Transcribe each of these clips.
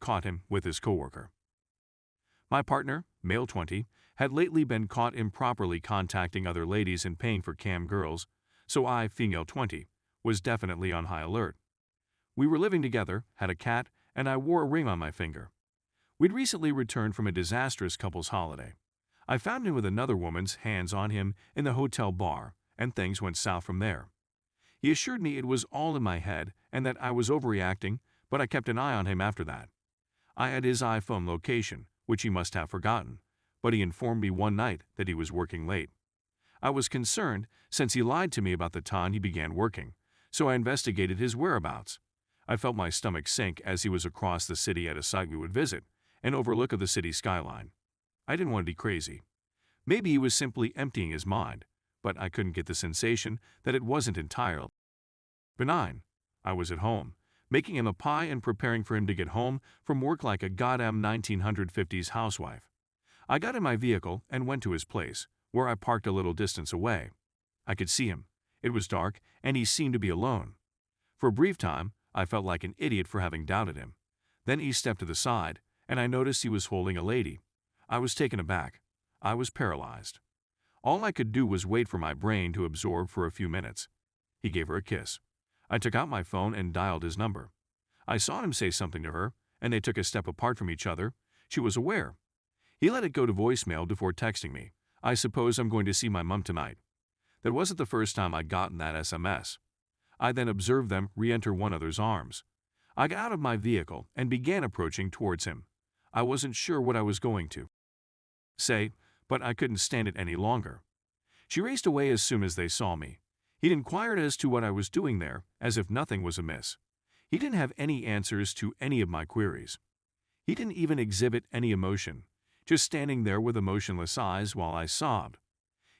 caught him with his coworker. My partner, male 20, had lately been caught improperly contacting other ladies and paying for cam girls, so I, female 20, was definitely on high alert. We were living together, had a cat, and I wore a ring on my finger. We'd recently returned from a disastrous couple's holiday. I found him with another woman's hands on him in the hotel bar, and things went south from there. He assured me it was all in my head and that I was overreacting, but I kept an eye on him after that. I had his iPhone location, which he must have forgotten, but he informed me one night that he was working late. I was concerned since he lied to me about the time he began working, so I investigated his whereabouts. I felt my stomach sink as he was across the city at a site we would visit, an overlook of the city skyline. I didn't want to be crazy. Maybe he was simply emptying his mind, but I couldn't get the sensation that it wasn't entirely benign. I was at home, making him a pie and preparing for him to get home from work like a goddamn 1950s housewife. I got in my vehicle and went to his place, where I parked a little distance away. I could see him. It was dark, and he seemed to be alone. For a brief time, I felt like an idiot for having doubted him. Then he stepped to the side, and I noticed he was holding a lady. I was taken aback. I was paralyzed. All I could do was wait for my brain to absorb for a few minutes. He gave her a kiss. I took out my phone and dialed his number. I saw him say something to her, and they took a step apart from each other. She was aware. He let it go to voicemail before texting me. I suppose I'm going to see my mom tonight. That wasn't the first time I'd gotten that SMS. I then observed them re-enter one another's arms. I got out of my vehicle and began approaching towards him. I wasn't sure what I was going to say, but I couldn't stand it any longer. She raced away as soon as they saw me. He'd inquired as to what I was doing there, as if nothing was amiss. He didn't have any answers to any of my queries. He didn't even exhibit any emotion, just standing there with emotionless eyes while I sobbed.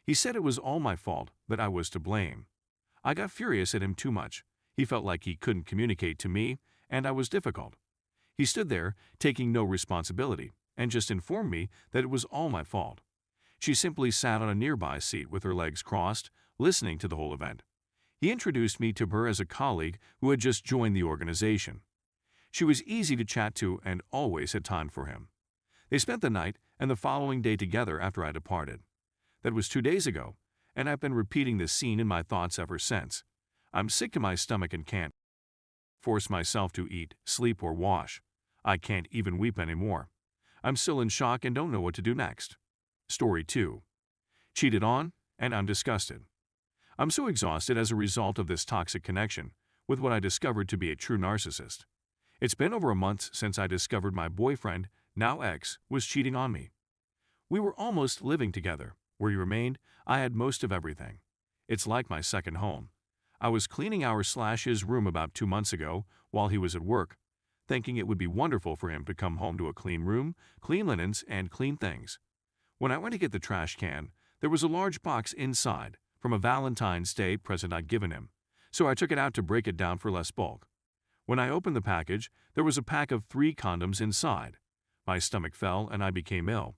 He said it was all my fault, that I was to blame. I got furious at him too much. He felt like he couldn't communicate to me, and I was difficult. He stood there, taking no responsibility, and just informed me that it was all my fault. She simply sat on a nearby seat with her legs crossed, listening to the whole event. He introduced me to her as a colleague who had just joined the organization. She was easy to chat to and always had time for him. They spent the night and the following day together after I departed. That was 2 days ago, and I've been repeating this scene in my thoughts ever since. I'm sick to my stomach and can't force myself to eat, sleep, or wash. I can't even weep anymore. I'm still in shock and don't know what to do next. Story 2. Cheated on, and I'm disgusted. I'm so exhausted as a result of this toxic connection with what I discovered to be a true narcissist. It's been over a month since I discovered my boyfriend, now ex, was cheating on me. We were almost living together. Where he remained, I had most of everything. It's like my second home. I was cleaning his room about 2 months ago while he was at work, thinking it would be wonderful for him to come home to a clean room, clean linens, and clean things. When I went to get the trash can, there was a large box inside from a Valentine's Day present I'd given him, so I took it out to break it down for less bulk. When I opened the package, there was a pack of 3 condoms inside. My stomach fell and I became ill.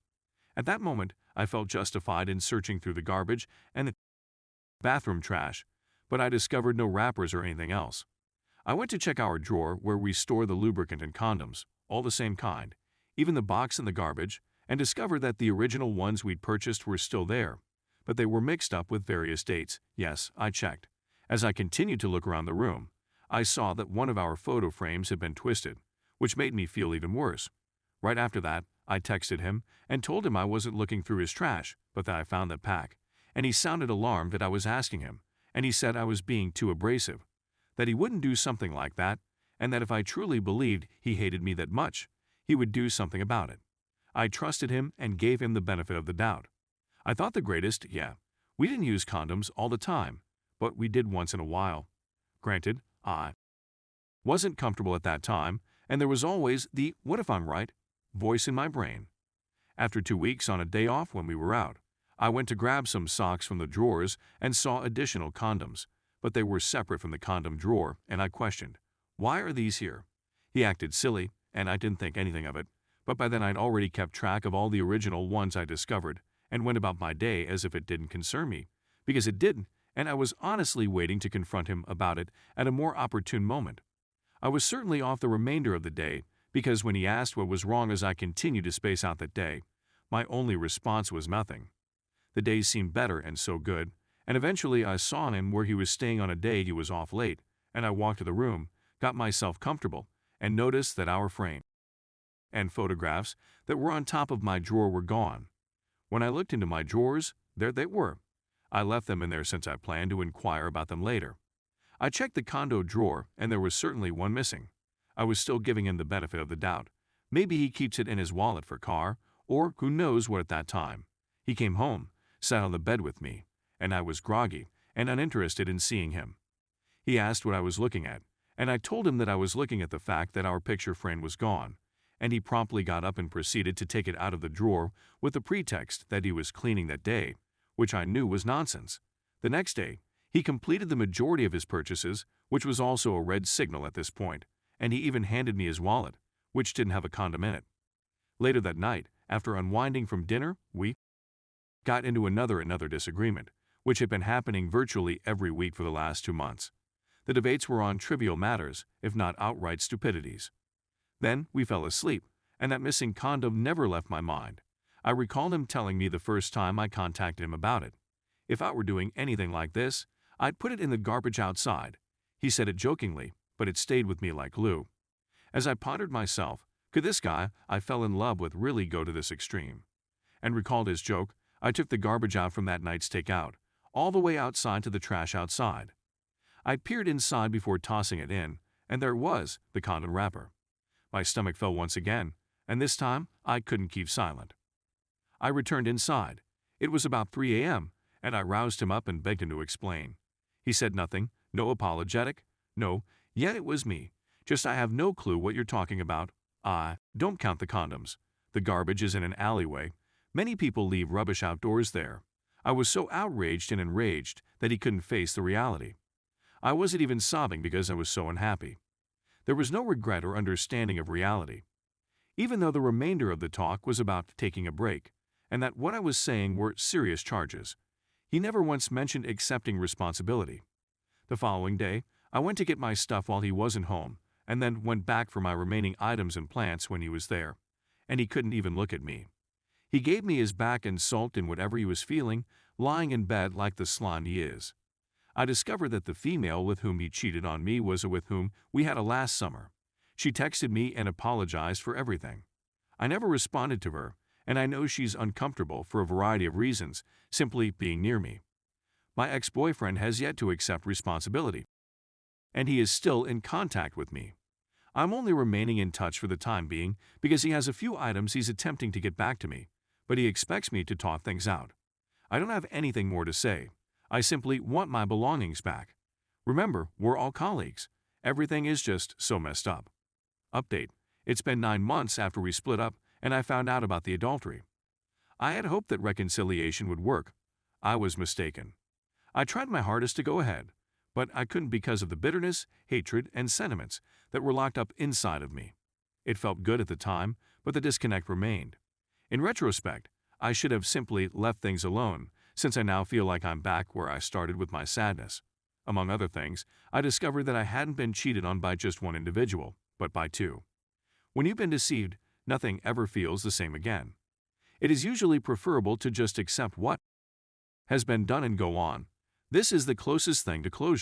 At that moment, I felt justified in searching through the garbage and the bathroom trash, but I discovered no wrappers or anything else. I went to check our drawer where we store the lubricant and condoms, all the same kind, even the box in the garbage, and discovered that the original ones we'd purchased were still there, but they were mixed up with various dates. Yes, I checked. As I continued to look around the room, I saw that one of our photo frames had been twisted, which made me feel even worse. Right after that, I texted him and told him I wasn't looking through his trash, but that I found that pack, and he sounded alarmed that I was asking him, and he said I was being too abrasive, that he wouldn't do something like that, and that if I truly believed he hated me that much, he would do something about it. I trusted him and gave him the benefit of the doubt. I thought the greatest, yeah, we didn't use condoms all the time, but we did once in a while. Granted, I wasn't comfortable at that time, and there was always the "what if I'm right" voice in my brain. After 2 weeks on a day off when we were out, I went to grab some socks from the drawers and saw additional condoms, but they were separate from the condom drawer, and I questioned, "Why are these here?" He acted silly, and I didn't think anything of it, but by then I'd already kept track of all the original ones I discovered and went about my day as if it didn't concern me, because it didn't, and I was honestly waiting to confront him about it at a more opportune moment. I was certainly off the remainder of the day because when he asked what was wrong as I continued to space out that day, my only response was nothing. The days seemed better and so good, and eventually I saw him where he was staying on a date. He was off late, and I walked to the room, got myself comfortable, and noticed that our frame and photographs that were on top of my drawer were gone. When I looked into my drawers, there they were. I left them in there since I planned to inquire about them later. I checked the condo drawer, and there was certainly one missing. I was still giving him the benefit of the doubt. Maybe he keeps it in his wallet for car, or who knows what at that time. He came home, sat on the bed with me, and I was groggy and uninterested in seeing him. He asked what I was looking at, and I told him that I was looking at the fact that our picture frame was gone, and he promptly got up and proceeded to take it out of the drawer with the pretext that he was cleaning that day, which I knew was nonsense. The next day, he completed the majority of his purchases, which was also a red signal at this point, and he even handed me his wallet, which didn't have a condom in it. Later that night, after unwinding from dinner, we got into another disagreement, which had been happening virtually every week for the last 2 months. The debates were on trivial matters, if not outright stupidities. Then we fell asleep, and that missing condom never left my mind. I recalled him telling me the first time I contacted him about it. If I were doing anything like this, I'd put it in the garbage outside. He said it jokingly, but it stayed with me like glue. As I pondered myself, could this guy I fell in love with really go to this extreme? And recalled his joke, I took the garbage out from that night's takeout, all the way outside to the trash outside. I peered inside before tossing it in, and there it was, the condom wrapper. My stomach fell once again, and this time I couldn't keep silent. I returned inside. It was about 3 a.m., and I roused him up and begged him to explain. He said nothing, no apologetic, no, yeah, it was me. Just I have no clue what you're talking about. I don't count the condoms. The garbage is in an alleyway. Many people leave rubbish outdoors there. I was so outraged and enraged that he couldn't face the reality. I wasn't even sobbing because I was so unhappy. There was no regret or understanding of reality. Even though the remainder of the talk was about taking a break, and that what I was saying were serious charges, he never once mentioned accepting responsibility. The following day, I went to get my stuff while he wasn't home, and then went back for my remaining items and plants when he was there, and he couldn't even look at me. He gave me his back and sulked in whatever he was feeling, lying in bed like the slime he is. I discovered that the female with whom he cheated on me was with whom we had a last summer. She texted me and apologized for everything. I never responded to her, and I know she's uncomfortable for a variety of reasons, simply being near me. My ex-boyfriend has yet to accept responsibility, and he is still in contact with me. I'm only remaining in touch for the time being because he has a few items he's attempting to get back to me, but he expects me to talk things out. I don't have anything more to say. I simply want my belongings back. Remember, we're all colleagues. Everything is just so messed up. Update. It's been 9 months after we split up, and I found out about the adultery. I had hoped that reconciliation would work. I was mistaken. I tried my hardest to go ahead, but I couldn't because of the bitterness, hatred, and sentiments that were locked up inside of me. It felt good at the time, but the disconnect remained. In retrospect, I should have simply left things alone, since I now feel like I'm back where I started with my sadness. Among other things, I discovered that I hadn't been cheated on by just one individual, but by 2. When you've been deceived, nothing ever feels the same again. It is usually preferable to just accept what has been done and go on. This is the closest thing to closure.